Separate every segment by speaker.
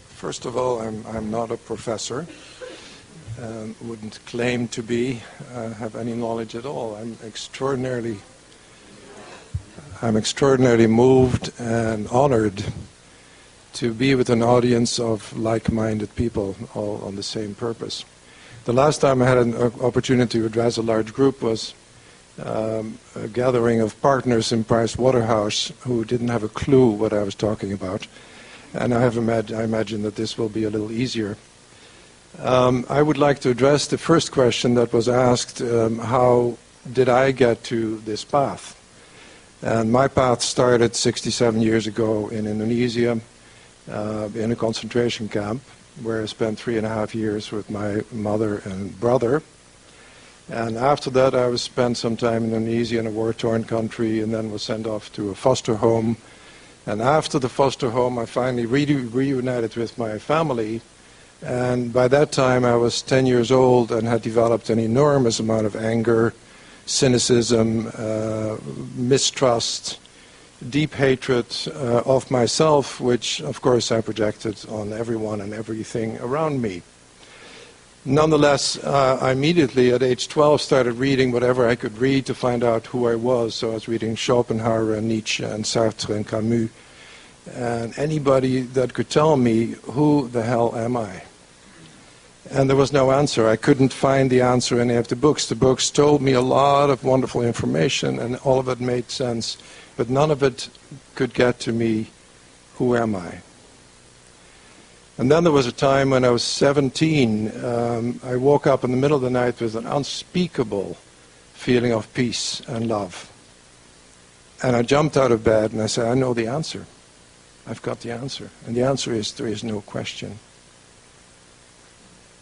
Speaker 1: First of all, I'm not a professor. Wouldn't claim to be, have any knowledge at all. I'm extraordinarily moved and honored to be with an audience of like-minded people, all on the same purpose. The last time I had an opportunity to address a large group was a gathering of partners in Price Waterhouse who didn't have a clue what I was talking about. And I imagine that this will be a little easier. I would like to address the first question that was asked, how did I get to this path? And my path started 67 years ago in Indonesia, in a concentration camp, where I spent 3.5 years with my mother and brother. And after that, I was spent some time in Indonesia in a war-torn country, and then was sent off to a foster home. And after the foster home, I finally reunited with my family. And by that time, I was 10 years old and had developed an enormous amount of anger, cynicism, mistrust, deep hatred of myself, which, of course, I projected on everyone and everything around me. Nonetheless, I immediately, at age 12, started reading whatever I could read to find out who I was. So I was reading Schopenhauer and Nietzsche and Sartre and Camus. And anybody that could tell me, who the hell am I? And there was no answer. I couldn't find the answer in any of the books. The books told me a lot of wonderful information, and all of it made sense. But none of it could get to me, who am I? And then there was a time when I was 17, I woke up in the middle of the night with an unspeakable feeling of peace and love. And I jumped out of bed and I said, I know the answer. I've got the answer. And the answer is, there is no question.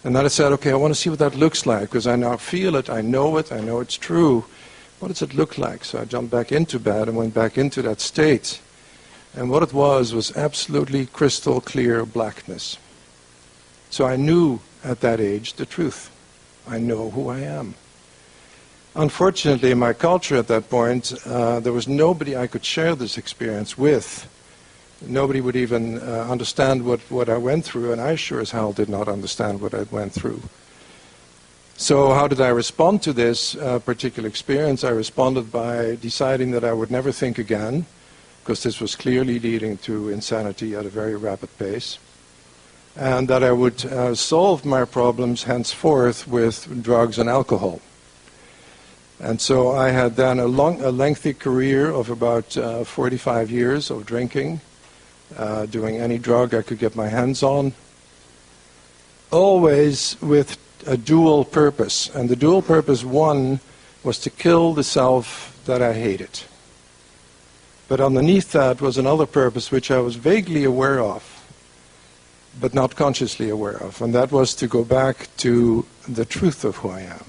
Speaker 1: And then I said, okay, I want to see what that looks like, because I now feel it, I know it's true. What does it look like? So I jumped back into bed and went back into that state. And what it was absolutely crystal clear blackness. So I knew at that age the truth. I know who I am. Unfortunately, in my culture at that point, there was nobody I could share this experience with. Nobody would even understand what I went through, and I sure as hell did not understand what I went through. So how did I respond to this particular experience? I responded by deciding that I would never think again, because this was clearly leading to insanity at a very rapid pace, and that I would solve my problems henceforth with drugs and alcohol. And so I had then a lengthy career of about 45 years of drinking, doing any drug I could get my hands on, always with a dual purpose. And the dual purpose, one, was to kill the self that I hated. But underneath that was another purpose which I was vaguely aware of, but not consciously aware of, and that was to go back to the truth of who I am.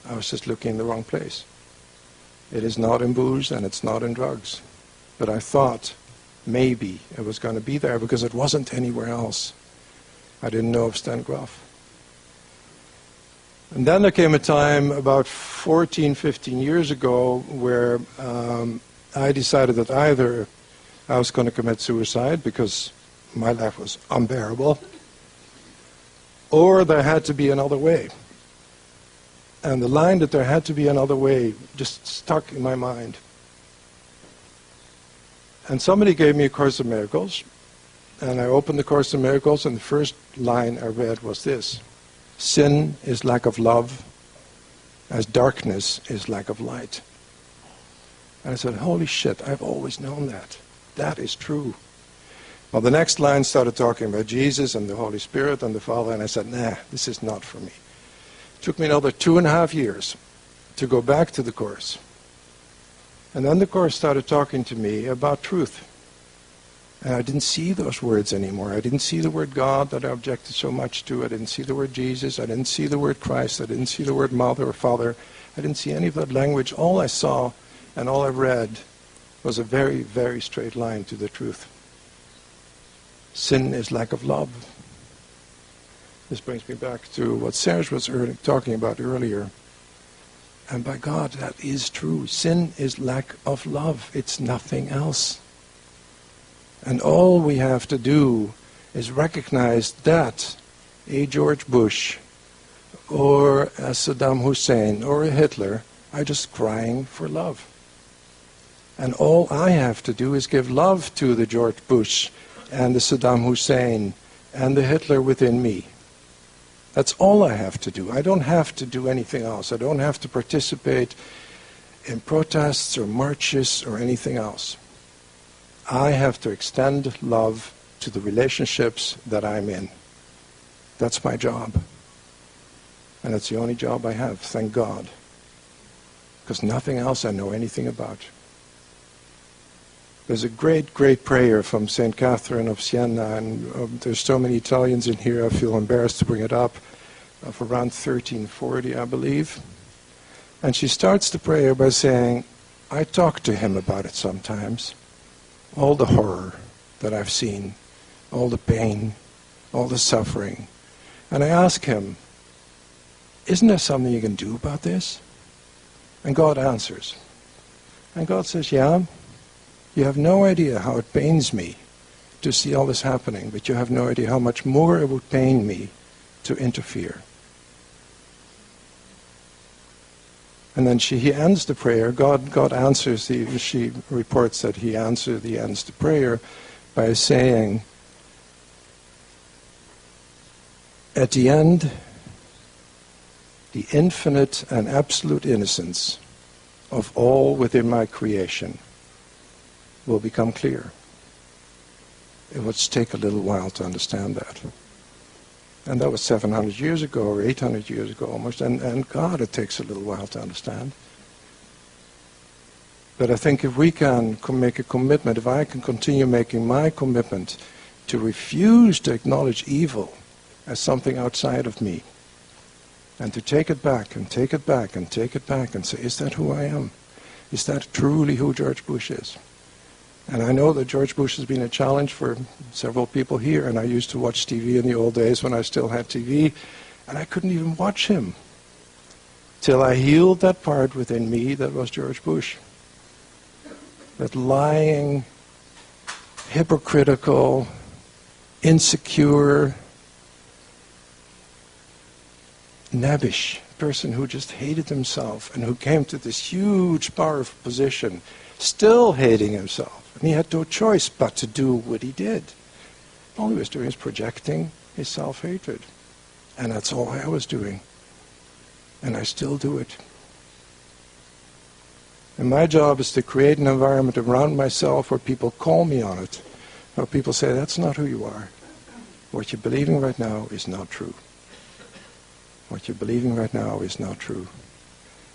Speaker 1: I was just looking in the wrong place. It is not in booze and it's not in drugs. But I thought maybe it was going to be there because it wasn't anywhere else. I didn't know of Stan Grof. And then there came a time about 14, 15 years ago where I decided that either I was going to commit suicide because my life was unbearable, or there had to be another way. And the line that there had to be another way just stuck in my mind. And somebody gave me A Course in Miracles, and I opened the Course in Miracles, and the first line I read was this: sin is lack of love, as darkness is lack of light. And I said, holy shit, I've always known that. That is true. Well, the next line started talking about Jesus and the Holy Spirit and the Father, and I said, nah, this is not for me. It took me another 2.5 years to go back to the Course. And then the Course started talking to me about truth. And I didn't see those words anymore. I didn't see the word God that I objected so much to. I didn't see the word Jesus. I didn't see the word Christ. I didn't see the word Mother or Father. I didn't see any of that language. All I saw and all I read was a very, very straight line to the truth. Sin is lack of love. This brings me back to what Serge was talking about earlier. And by God, that is true. Sin is lack of love. It's nothing else. And all we have to do is recognize that a George Bush or a Saddam Hussein or a Hitler are just crying for love. And all I have to do is give love to the George Bush and the Saddam Hussein and the Hitler within me. That's all I have to do. I don't have to do anything else. I don't have to participate in protests or marches or anything else. I have to extend love to the relationships that I'm in. That's my job. And it's the only job I have, thank God. Because nothing else I know anything about. There's a great, great prayer from St. Catherine of Siena, and there's so many Italians in here, I feel embarrassed to bring it up, of around 1340, I believe. And she starts the prayer by saying, I talk to him about it sometimes. All the horror that I've seen, all the pain, all the suffering. And I ask him, isn't there something you can do about this? And God answers. And God says, yeah, you have no idea how it pains me to see all this happening, but you have no idea how much more it would pain me to interfere. And then he ends the prayer. God answers, she reports that he ends the prayer by saying, at the end, the infinite and absolute innocence of all within my creation will become clear. It will take a little while to understand that. And that was 700 years ago, or 800 years ago almost, and God, it takes a little while to understand. But I think if we can make a commitment, if I can continue making my commitment to refuse to acknowledge evil as something outside of me, and to take it back, and take it back, and take it back, and say, is that who I am? Is that truly who George Bush is? And I know that George Bush has been a challenge for several people here, and I used to watch TV in the old days when I still had TV, and I couldn't even watch him till I healed that part within me that was George Bush. That lying, hypocritical, insecure, nebbish person who just hated himself and who came to this huge, powerful position, still hating himself. And he had no choice but to do what he did. All he was doing is projecting his self-hatred. And that's all I was doing. And I still do it. And my job is to create an environment around myself where people call me on it. Where people say, that's not who you are. What you're believing right now is not true. What you're believing right now is not true.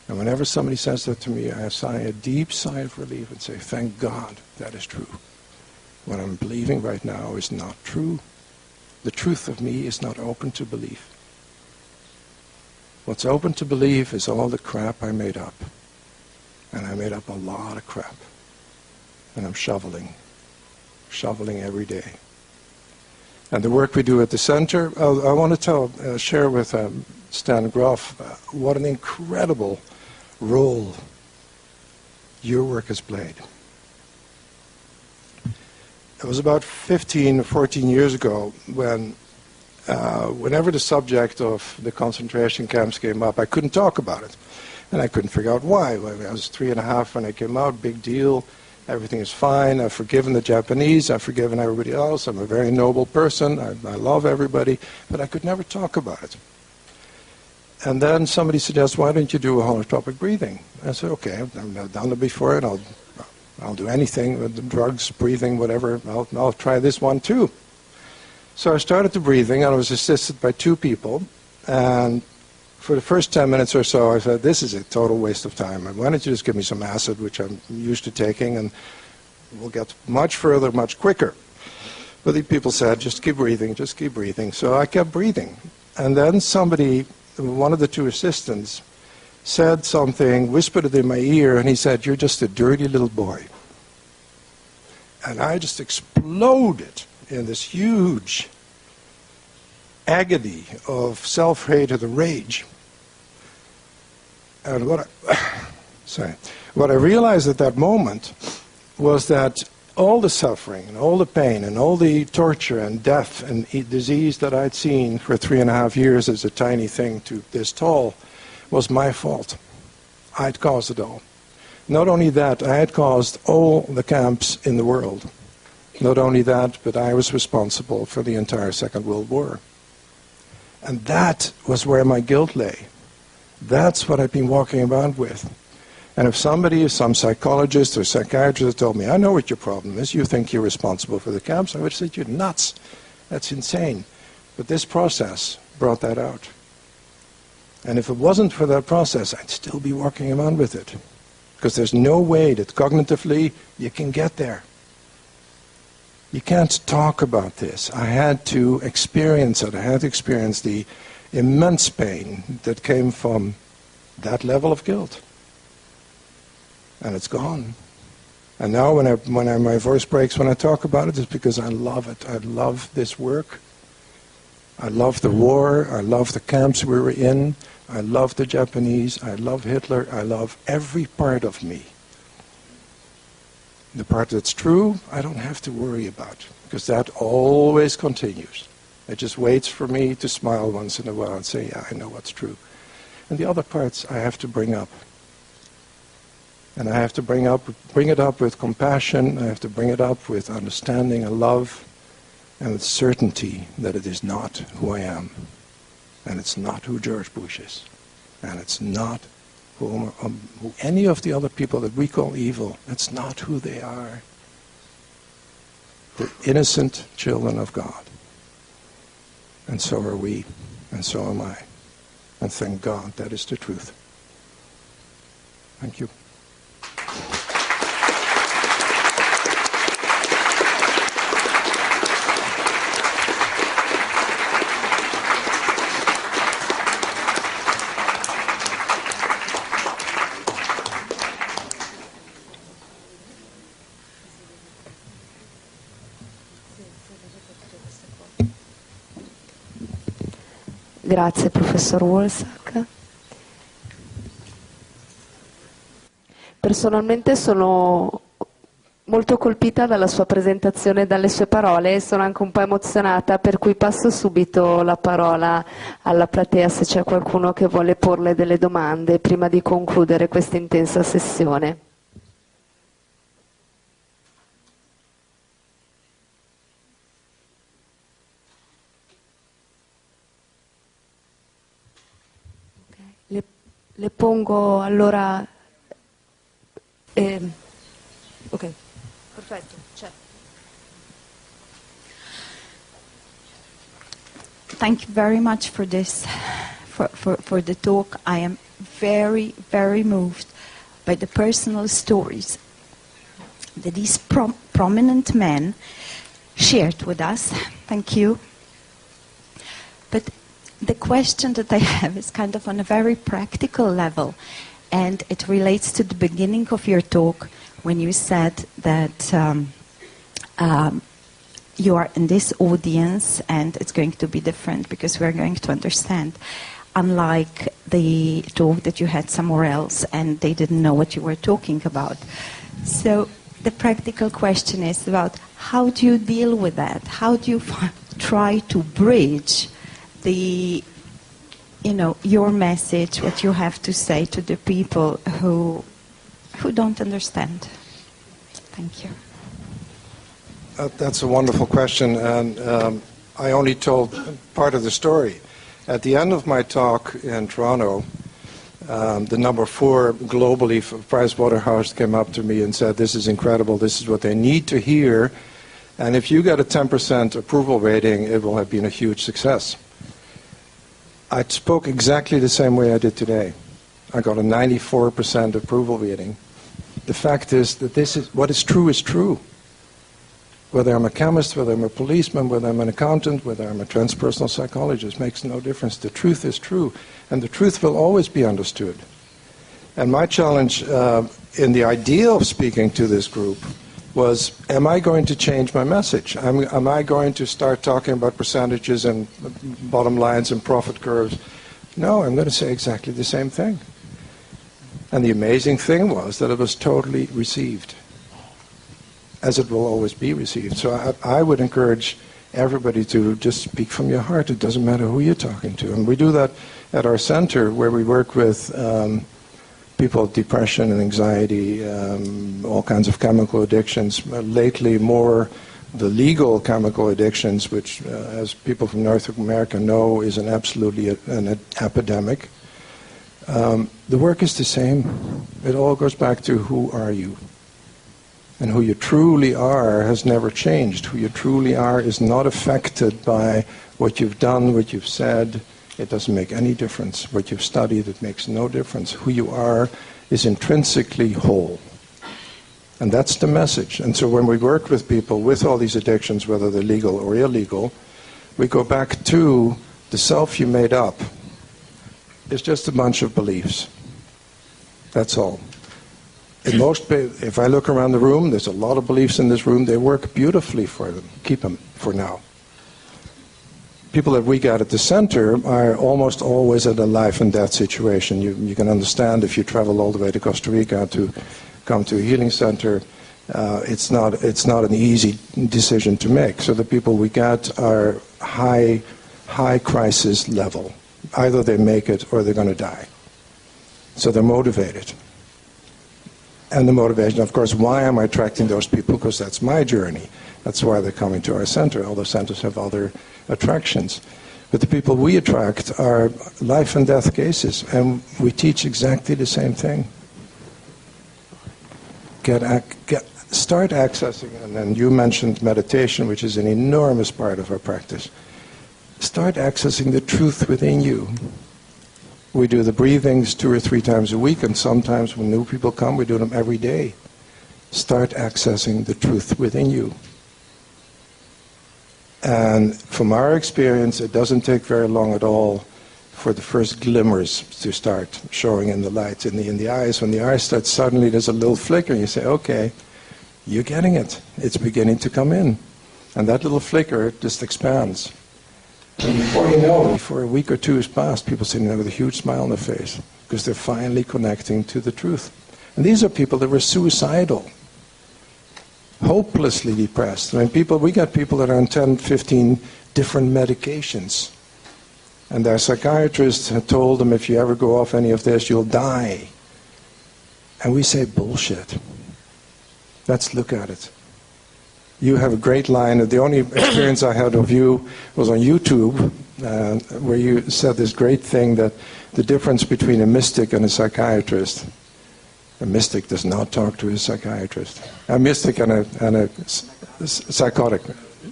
Speaker 1: And whenever somebody says that to me, I sigh a deep sigh of relief and say, thank God that is true. What I'm believing right now is not true. The truth of me is not open to belief. What's open to belief is all the crap I made up. And I made up a lot of crap. And I'm shoveling every day. And the work we do at the center, I want to share with Stan Groff what an incredible role your work has played. It was about 15 or 14 years ago when, whenever the subject of the concentration camps came up, I couldn't talk about it. And I couldn't figure out why. I was 3.5 when I came out, big deal. Everything is fine. I've forgiven the Japanese. I've forgiven everybody else. I'm a very noble person. I love everybody. But I could never talk about it. And then somebody suggests, why don't you do a holotropic breathing? I said, okay, I've done it before, and I'll do anything with the drugs, breathing, whatever. I'll try this one too. So I started the breathing, and I was assisted by 2 people. And for the first 10 minutes or so, I said, this is a total waste of time. Why don't you just give me some acid, which I'm used to taking, and we'll get much further, much quicker. But the people said, just keep breathing, just keep breathing. So I kept breathing. And then somebody, one of the 2 assistants, said something, whispered it in my ear, and he said, you're just a dirty little boy. And I just exploded in this huge agony of self-hatred and rage. And what I realized at that moment was that all the suffering and all the pain and all the torture and death and disease that I'd seen for 3.5 years as a tiny thing to this tall was my fault. I'd caused it all. Not only that, I had caused all the camps in the world. Not only that, but I was responsible for the entire Second World War. And that was where my guilt lay. That's what I've been walking around with. And if somebody, some psychologist or psychiatrist told me, I know what your problem is, you think you're responsible for the camps, I would have said, you're nuts. That's insane. But this process brought that out. And if it wasn't for that process, I'd still be walking around with it. Because there's no way that cognitively you can get there. You can't talk about this. I had to experience it. I had to experience the immense pain that came from that level of guilt. And it's gone. And now when my voice breaks when I talk about it, it's because I love it. I love this work. I love the war. I love the camps we were in. I love the Japanese. I love Hitler. I love every part of me. The part that's true, I don't have to worry about, because that always continues. It just waits for me to smile once in a while and say, yeah, I know what's true. And the other parts I have to bring up. And I have to bring it up with compassion. I have to bring it up with understanding and love, and with certainty that it is not who I am. And it's not who George Bush is. And it's not who any of the other people that we call evil. It's not who they are. We're innocent children of God. And so are we. And so am I. And thank God that is the truth. Thank you.
Speaker 2: Grazie, professor Wolsak. Personalmente sono molto colpita dalla sua presentazione e dalle sue parole e sono anche un po' emozionata, per cui passo subito la parola alla platea se c'è qualcuno che vuole porle delle domande prima di concludere questa intensa sessione. Le pongo allora... ok, perfetto, c'è.
Speaker 3: Thank you very much for this, for the talk. I am very, very moved by the personal stories that these prominent men shared with us. Thank you. But the question that I have is kind of on a very practical level, and it relates to the beginning of your talk when you said that you are in this audience and it's going to be different because we're going to understand, unlike the talk that you had somewhere else and they didn't know what you were talking about. So the practical question is about how do you deal with that? How do you try to bridge the, your message, what you have to say to the people who don't understand? Thank you.
Speaker 1: That's a wonderful question, and I only told part of the story. At the end of my talk in Toronto, the number 4 globally for Pricewaterhouse came up to me and said, this is incredible, this is what they need to hear, and if you get a 10% approval rating, it will have been a huge success. I spoke exactly the same way I did today. I got a 94% approval rating. The fact is that this is what is true. Whether I'm a chemist, whether I'm a policeman, whether I'm an accountant, whether I'm a transpersonal psychologist, makes no difference. The truth is true, and the truth will always be understood. And my challenge in the idea of speaking to this group was, am I going to change my message? Am I going to start talking about percentages and bottom lines and profit curves? No, I'm going to say exactly the same thing. And the amazing thing was that it was totally received. as it will always be received. So I would encourage everybody to just speak from your heart. It doesn't matter who you're talking to. And we do that at our center, where we work with people with depression and anxiety, all kinds of chemical addictions. Lately, more the legal chemical addictions, which, as people from North America know, is an epidemic. The work is the same. It all goes back to who are you? And who you truly are has never changed. Who you truly are is not affected by what you've done, what you've said. It doesn't make any difference. What you've studied, it makes no difference. Who you are is intrinsically whole. And that's the message. And so when we work with people with all these addictions, whether they're legal or illegal, we go back to the self you made up. It's just a bunch of beliefs. That's all. If I look around the room, there's a lot of beliefs in this room. They work beautifully for them. Keep them for now. People that we got at the center are almost always at a life and death situation. You can understand if you travel all the way to Costa Rica to come to a healing center, it's not an easy decision to make. So the people we got are high crisis level. Either they make it or they're going to die. So they're motivated. And the motivation, of course, why am I attracting those people? Because that's my journey. That's why they're coming to our center. Other centers have other attractions. But the people we attract are life and death cases, and we teach exactly the same thing. Start accessing, and then you mentioned meditation, which is an enormous part of our practice. Start accessing the truth within you. We do the breathings 2 or 3 times a week, and sometimes when new people come, we do them every day. Start accessing the truth within you. And from our experience, it doesn't take very long at all for the first glimmers to start showing in the light, in the eyes. When the eyes start, suddenly there's a little flicker, and you say, okay, you're getting it. It's beginning to come in. And that little flicker just expands. And before you know, before a week or 2 has passed, people sitting there with a huge smile on their face because they're finally connecting to the truth. And these are people that were suicidal, hopelessly depressed. I mean, we got people that are on 10, 15 different medications. And their psychiatrist had told them, if you ever go off any of this, you'll die. And we say, bullshit. Let's look at it. You have a great line. The only experience I had of you was on YouTube, where you said this great thing that the difference between a mystic and a psychiatrist. A mystic does not talk to his psychiatrist. A mystic and a psychotic,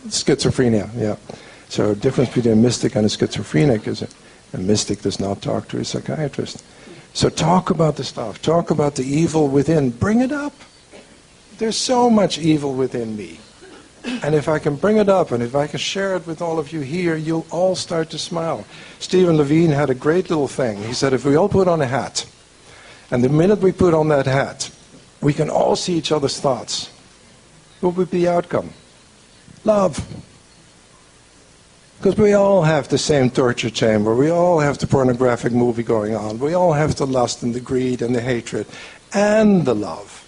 Speaker 1: schizophrenia, yeah. So the difference between a mystic and a schizophrenic is a mystic does not talk to his psychiatrist. So talk about the stuff. Talk about the evil within. Bring it up. There's so much evil within me. And if I can bring it up, and if I can share it with all of you here, you'll all start to smile. Stephen Levine had a great little thing. He said, if we all put on a hat, and the minute we put on that hat, we can all see each other's thoughts, what would be the outcome? Love. Because we all have the same torture chamber. We all have the pornographic movie going on. We all have the lust and the greed and the hatred and the love.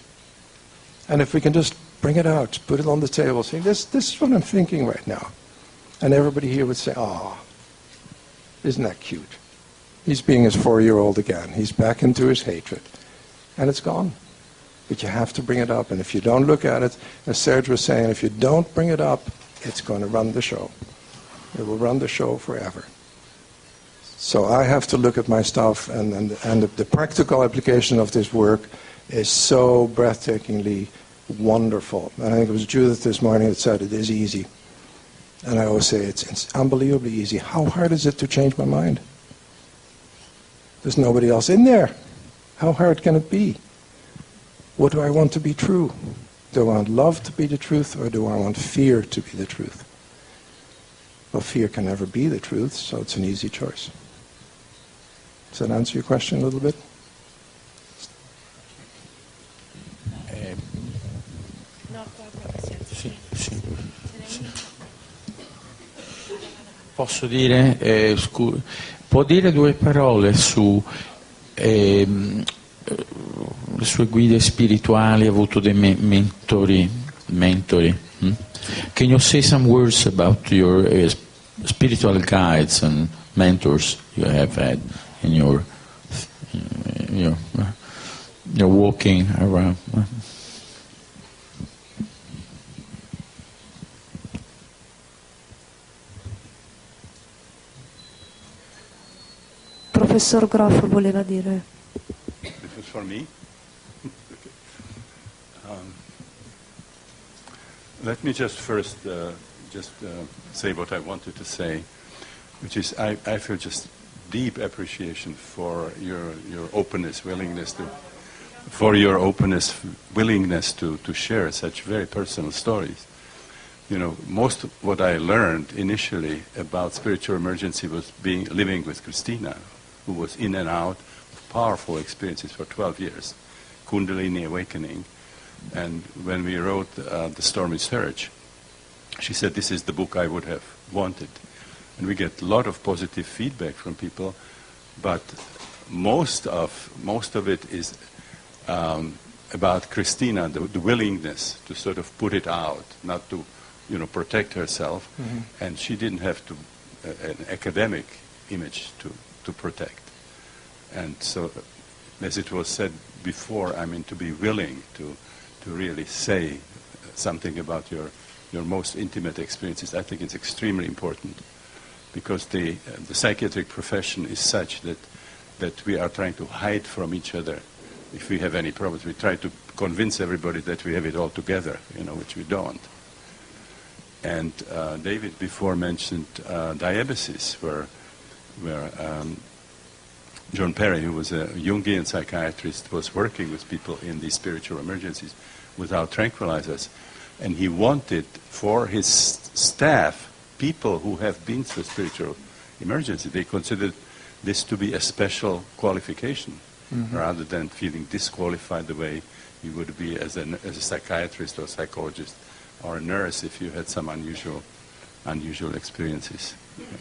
Speaker 1: And if we can just bring it out, put it on the table, say, this is what I'm thinking right now. And everybody here would say, oh, isn't that cute? He's being his 4-year-old again. He's back into his hatred. And it's gone. But you have to bring it up. And if you don't look at it, as Serge was saying, if you don't bring it up, it's going to run the show. It will run the show forever. So I have to look at my stuff, and the practical application of this work is so breathtakingly wonderful. And I think it was Judith this morning that said it is easy. And I always say it's unbelievably easy. How hard is it to change my mind? There's nobody else in there. How hard can it be? What do I want to be true? Do I want love to be the truth, or do I want fear to be the truth? Well, fear can never be the truth, so it's an easy choice. Does that answer your question a little bit?
Speaker 4: Posso dire, può dire 2 parole su le sue guide spirituali? Ha avuto dei mentori mentoring. Can you say some words about your spiritual guides and mentors you have had in your walking around?
Speaker 2: Professor Groff voleva dire.
Speaker 5: This is for me. Let me just first say what I wanted to say, which is I feel just deep appreciation for your openness, willingness to share such very personal stories. You know, most of what I learned initially about spiritual emergency was living with Christina, who was in and out of powerful experiences for 12 years, Kundalini awakening. And when we wrote The Stormy Surge, she said, this is the book I would have wanted. And we get a lot of positive feedback from people, but most of it is about Christina, the willingness to sort of put it out, not to, protect herself. Mm-hmm. And she didn't have an academic image to protect. And so, as it was said before, to be willing to really say something about your most intimate experiences, I think it's extremely important, because the psychiatric profession is such that we are trying to hide from each other. If we have any problems, we try to convince everybody that we have it all together, which we don't. And David before mentioned diabetes, where John Perry, who was a Jungian psychiatrist, was working with people in these spiritual emergencies without tranquilizers. And he wanted for his staff, people who have been through spiritual emergency, they considered this to be a special qualification, mm-hmm. rather than feeling disqualified the way you would be as a psychiatrist or psychologist or a nurse if you had some unusual experiences. Okay.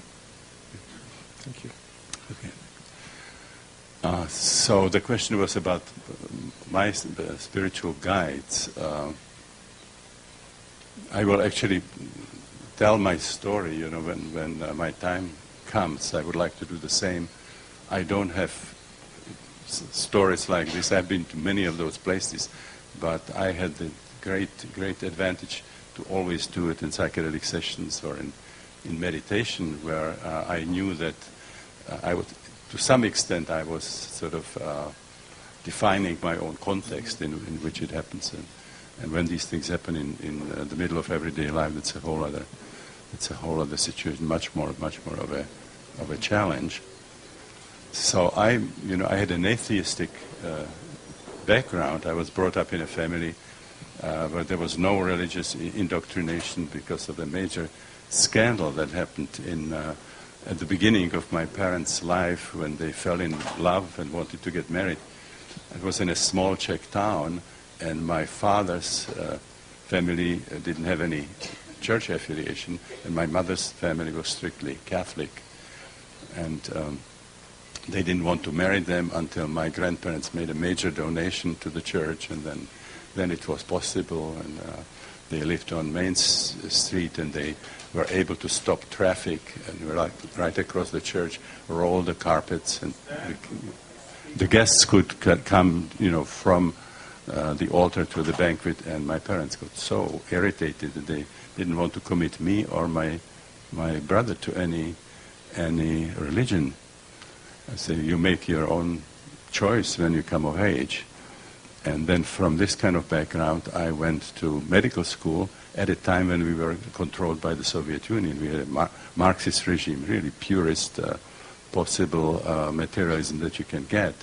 Speaker 1: Thank you.
Speaker 5: Okay. So the question was about my spiritual guides. I will actually tell my story, when my time comes. I would like to do the same. I don't have stories like this. I've been to many of those places, but I had the great advantage to always do it in psychedelic sessions or in meditation, where I knew that to some extent I was sort of defining my own context in which it happens. And when these things happen in the middle of everyday life, it's a whole other situation, much more of a challenge. So I had an atheistic background. I was brought up in a family where there was no religious indoctrination because of a major scandal that happened at the beginning of my parents' life when they fell in love and wanted to get married. It was in a small Czech town, and my father's family didn't have any church affiliation, and my mother's family was strictly Catholic. And they didn't want to marry them until my grandparents made a major donation to the church, and then it was possible. And they lived on Main Street, and they were able to stop traffic, and were right across the church, roll the carpets, and the guests could come, from the altar to the banquet. And my parents got so irritated that they didn't want to commit me or my brother to any religion. I say, you make your own choice when you come of age. And then from this kind of background, I went to medical school at a time when we were controlled by the Soviet Union. We had a Marxist regime, really purest possible materialism that you can get.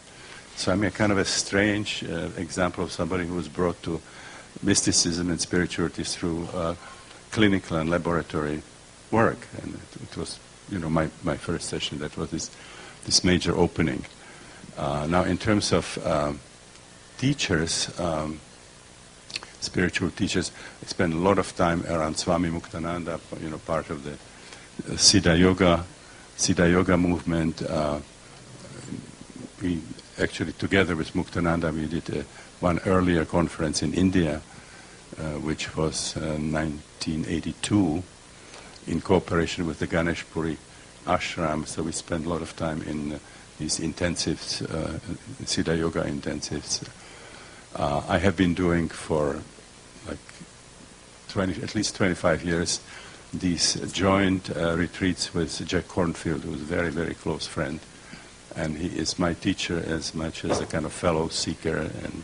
Speaker 5: So I'm a kind of a strange example of somebody who was brought to mysticism and spirituality through clinical and laboratory work. And it was, my first session. That was this major opening. Now, in terms of teachers, spiritual teachers, I spent a lot of time around Swami Muktananda, part of the Siddha Yoga movement. We actually, together with Muktananda, we did one earlier conference in India which was 1982, in cooperation with the Ganesh Puri ashram. So we spent a lot of time in these intensives, Siddha Yoga intensives. I have been doing for at least 25 years these joint retreats with Jack Kornfield, who's a very, very close friend. And he is my teacher as much as a kind of fellow seeker. And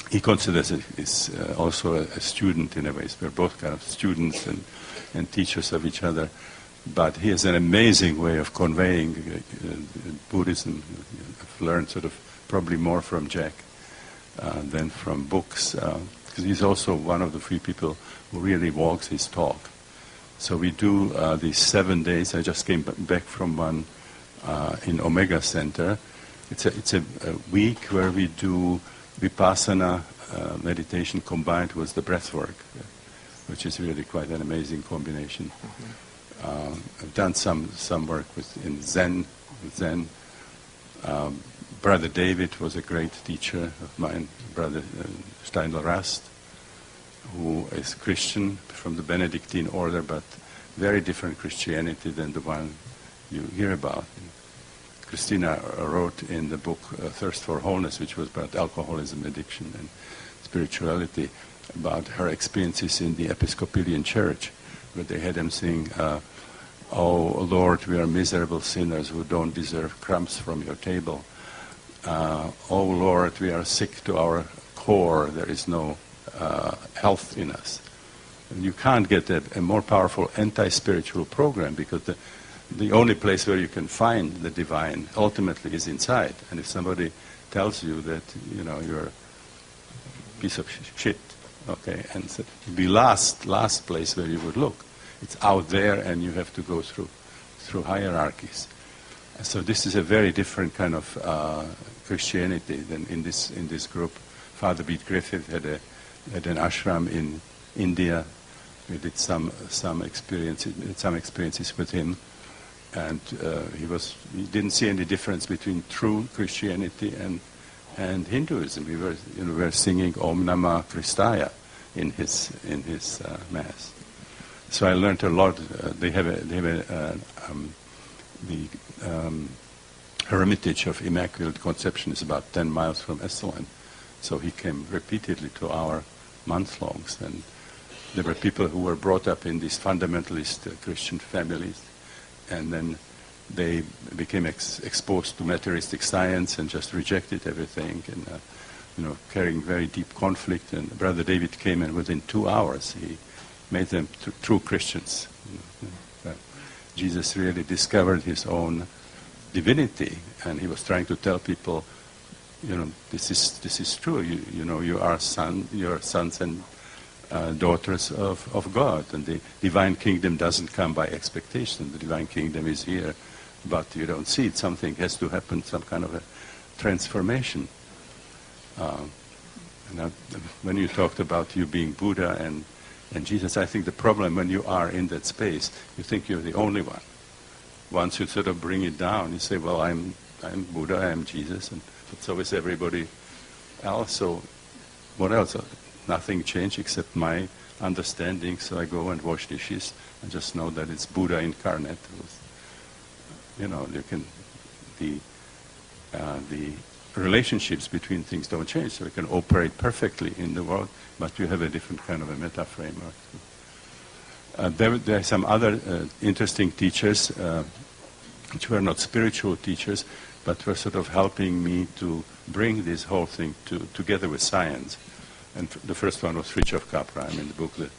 Speaker 5: he considers is also a student in a way. So we're both kind of students and teachers of each other. But he has an amazing way of conveying Buddhism. I've learned sort of probably more from Jack than from books. Because he's also one of the few people who really walks his talk. So we do these 7 days. I just came back from one in Omega Center. It's a week where we do Vipassana meditation combined with the breath work, which is really quite an amazing combination. I've done some work in Zen. Brother David was a great teacher of mine, Brother Steindl Rast, who is Christian from the Benedictine order, but very different Christianity than the one you hear about. Christina wrote in the book Thirst for Wholeness, which was about alcoholism, addiction, and spirituality, about her experiences in the Episcopalian Church, where they had them sing, "Oh Lord, we are miserable sinners who don't deserve crumbs from your table. Oh Lord, we are sick to our core. There is no health in us." And you can't get a more powerful anti-spiritual program, because the only place where you can find the divine ultimately is inside. And if somebody tells you that, you're a piece of shit, okay, and so the last place where you would look, it's out there, and you have to go through hierarchies. And so this is a very different kind of Christianity than in this group. Father Beat Griffith had an ashram in India. We did some experiences with him, and he didn't see any difference between true Christianity and Hinduism. We were singing Om Namah Kristaya in his mass. So I learned a lot. The Hermitage of Immaculate Conception is about 10 miles from Esalen. So he came repeatedly to our month-longs, and there were people who were brought up in these fundamentalist Christian families, and then they became exposed to materialistic science and just rejected everything, and carrying very deep conflict. And Brother David came, and within 2 hours he made them true Christians. Jesus really discovered his own divinity, and he was trying to tell people, this is true. You are sons and daughters of God, and the divine kingdom doesn't come by expectation. The divine kingdom is here, but you don't see it. Something has to happen, some kind of a transformation. When you talked about you being Buddha and Jesus, I think the problem when you are in that space, you think you're the only one. Once you sort of bring it down, you say, well, I'm Buddha, I'm Jesus, but so is everybody else. So what else? Nothing changed except my understanding. So I go and wash dishes and just know that it's Buddha incarnate. The relationships between things don't change, so we can operate perfectly in the world, but you have a different kind of a meta framework. There are some other interesting teachers, which were not spiritual teachers, but were sort of helping me to bring this whole thing together with science. And the first one was Fritjof Capra, in the book, The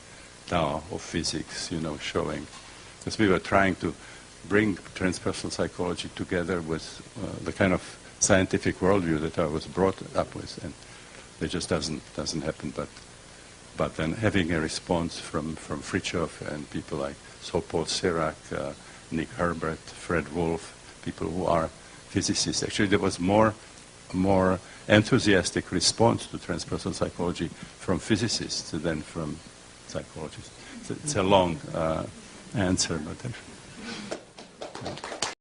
Speaker 5: Tao of Physics, showing. Because we were trying to bring transpersonal psychology together with the kind of scientific worldview that I was brought up with, and it just doesn't happen. But then having a response from Fritjof and people like Paul Serac, Nick Herbert, Fred Wolf, people who are physicists. Actually, there was more enthusiastic response to transpersonal psychology from physicists than from psychologists. It's a long answer, but.